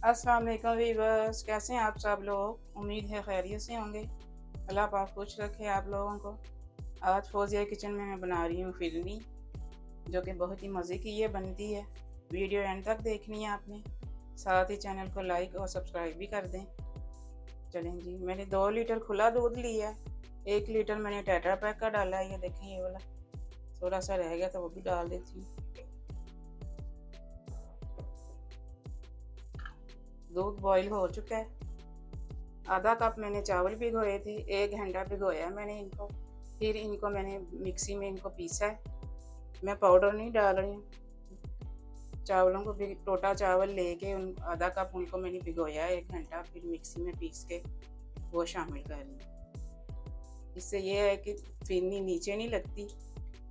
अस्सलाम वालेकुम वीवर्स, कैसे हैं आप सब लोग। उम्मीद है खैरियत से होंगे। अल्लाह पाक खुश रखे आप लोगों को। आज फौजिया किचन में मैं बना रही हूँ फिरनी, जो कि बहुत ही मज़े की ये बनती है। वीडियो एंड तक देखनी है आपने, साथ ही चैनल को लाइक और सब्सक्राइब भी कर दें। चलें जी, मैंने 2 लीटर खुला दूध लिया है। 1 लीटर मैंने टेट्रा पैक का डाला है। ये देखें, ये वाला थोड़ा सा रह गया तो वो भी डाल देती हूँ। दूध बॉईल हो चुका है। आधा कप मैंने चावल भिगोए थे, 1 घंटा भिगोया मैंने इनको। फिर इनको मैंने मिक्सी में इनको पीसा है। मैं पाउडर नहीं डाल रही हूँ। चावलों को भी टोटा चावल लेके उन आधा कप उनको मैंने भिगोया है 1 घंटा, फिर मिक्सी में पीस के वो शामिल कर ली। इससे ये है कि फिरनी नीचे नहीं लगती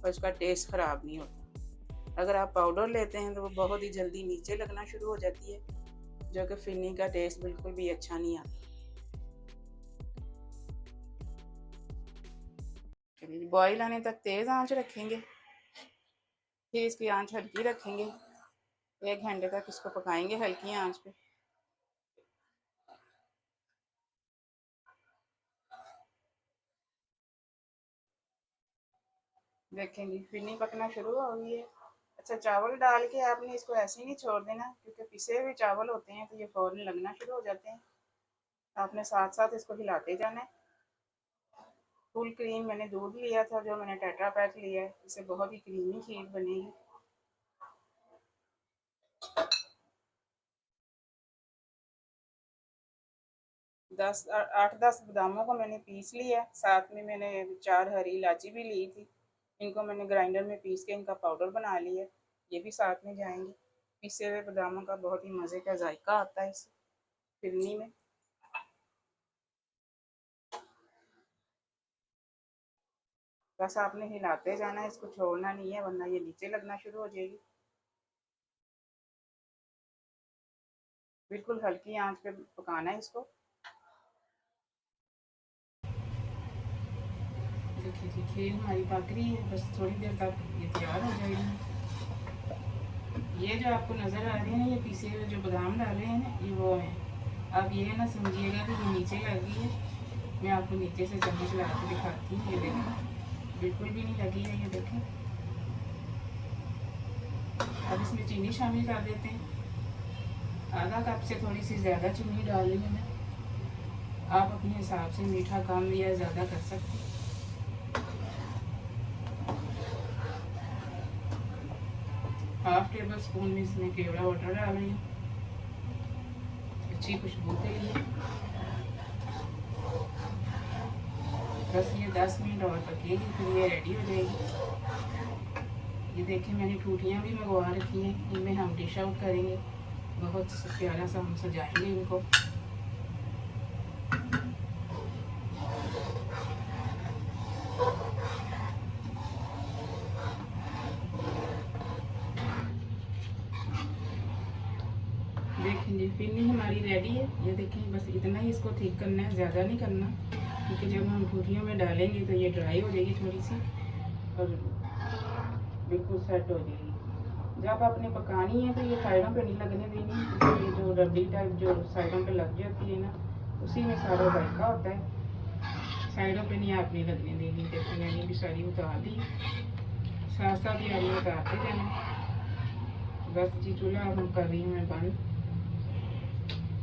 और उसका टेस्ट ख़राब नहीं होता। अगर आप पाउडर लेते हैं तो वो बहुत ही जल्दी नीचे लगना शुरू हो जाती है, जो कि फिरनी का टेस्ट बिल्कुल भी अच्छा नहीं आता। बॉईल आने तक तेज़ आंच रखेंगे, फिर इसकी आंच हल्की रखेंगे। 1 घंटे तक इसको पकाएंगे हल्की आंच पे। देखेंगे फिरनी पकना शुरू हो गई है। अच्छा, चावल डाल के आपने इसको ऐसे ही नहीं छोड़ देना, क्योंकि पिसे हुए चावल होते हैं तो ये फ़ौरन लगना शुरू हो जाते हैं। आपने साथ साथ इसको हिलाते जाना है। फुल क्रीम मैंने दूध लिया था, जो मैंने टेट्रा पैक लिया है। इससे बहुत ही क्रीमी खीर बनेगी। 8-10 बादामों को मैंने पीस लिया। साथ में मैंने 4 हरी इलायची भी ली थी। इनको मैंने ग्राइंडर में पीस के इनका पाउडर बना लिया। ये भी साथ में जाएंगे। पिसे हुए बादामों का बहुत ही मज़े का जायका आता है इस फिरनी में। बस आपने हिलाते जाना है, इसको छोड़ना नहीं है, वरना ये नीचे लगना शुरू हो जाएगी। बिल्कुल हल्की आंच पे पकाना है इसको। देखिए जी, खीर हमारी पक रही है। बस थोड़ी देर तक ये तैयार हो जाएगी। ये जो आपको नज़र आ रहे हैं ना, ये पीसे हुए जो बादाम डाले हैं ना, ये वो हैं। आप ये ना समझिएगा कि ये नीचे लगी है। मैं आपको नीचे से चम्मच लगा के दिखाती हूँ। ये देखें, बिल्कुल भी नहीं लगी है। ये देखें। अब इसमें चीनी शामिल कर देते हैं। आधा कप से थोड़ी सी ज़्यादा चीनी डाल ली है। आप अपने हिसाब से मीठा कम या ज़्यादा कर सकते हैं। हाफ टेबल स्पून में इसमें केवड़ा वाटर डाल रही हूँ, अच्छी खुशबू के लिए। बस ये 10 मिनट और पकेगी, फिर ये रेडी हो जाएगी। ये देखिए, मैंने ठूठियाँ भी मंगवा रखी हैं। इनमें हम डिश आउट करेंगे। बहुत प्यारा सा हम सजाएंगे इनको। देखेंगे फिरनी हमारी रेडी है। ये देखिए, बस इतना ही इसको ठीक करना है, ज़्यादा नहीं करना, क्योंकि जब हम ठूठियों में डालेंगे तो ये ड्राई हो जाएगी थोड़ी सी और बिल्कुल सेट हो जाएगी। जब आपने पकानी है तो ये साइडों पे नहीं लगने देनी, क्योंकि ये जो रबड़ी टाइप जो साइडों पे लग जाती है ना, उसी में सारा जायका होता है। साइडों पे नहीं आपने लगने देनी। देखिए, मैंने भी सारी उतार दी, साथ साथ ही आलू उतारते जाना। बस जी, चूल्हा हम कर रही हूँ मैं बंद।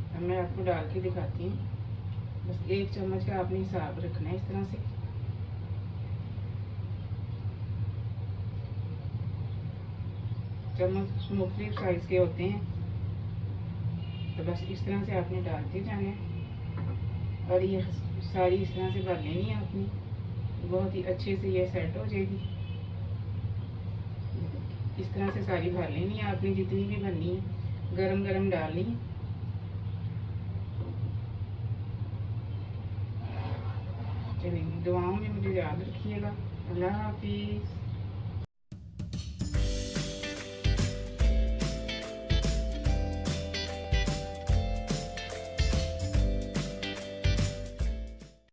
अब मैं आपको डाल के दिखाती हूँ। बस 1 चम्मच का आपने हिसाब रखना है इस तरह से। चम्मच मुख्तलिफ साइज़ के होते हैं, तो बस इस तरह से आपने डालते जाना है और ये सारी इस तरह से भर लेनी है अपनी। बहुत ही अच्छे से ये सेट हो जाएगी। इस तरह से सारी भर लेनी है आपने, जितनी भी भरनी है। गरम गरम डालनी है। चलिए, दुआओं में मुझे याद रखिएगा। अल्लाह हाफिज़।